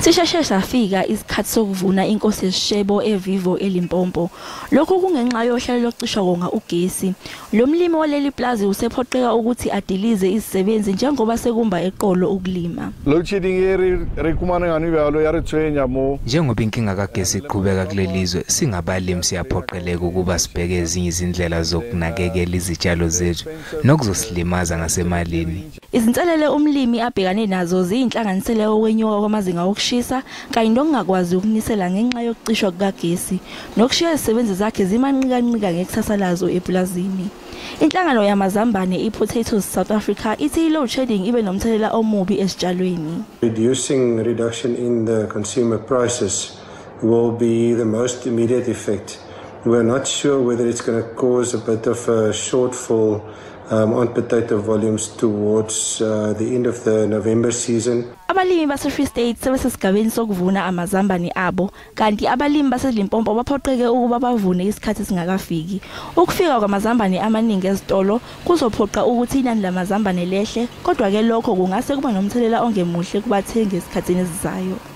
Sisheshe safika isikhathi sokuvuna inkosi yesishebo eVivo eLimpopo. Lokho kungenxa yohlelo lokucisha konga ugesi. Lo mlimi waleli plaza usephoqeka ukuthi adilize izisebenzi njengoba sekumba eqolo ukulima. Loadshedding rekumana ngani balo ya retswenya mo. Njengoba inkinga kagesi iqhubeka kulelizwe, singabalimi siyaphoqeleka ukuba sibheke ezinye izindlela zokunakekela izitshalo zethu nokuzosilimaza ngasemalini. Izinselele umlimi abhekane nazo ziyinhlanganisela yokwenyuka kwamazinga okushisa kanye nokungakwazi ukunisela ngenxa yokucishwa kukagesi nokushiya izisebenzi zakhe zimanqika ngekusasa lazo eplazini. Inhlangano yamazambane iPotatoes South Africa ithi loadshedding ibe nomthelela omubi esitshalweni. Reduction in the consumer prices will be the most immediate effect. We're not sure whether it's going to cause a bit of a shortfall on potato volumes towards the end of the November season. Abalimi base-Free State sebesesigabeni sokuvuna amazambane abo, kanti abalimi baseLimpopo baphoqeke ukuba bavune isikhathi singakafiki. Ukufika kwamazambane amaningi ezitolo kuzophoqa ukuthi inani lamazambane lehle, kodwa ke lokho kungase kuba nomthelela ongemuhle kubathengi esikhathini esizayo.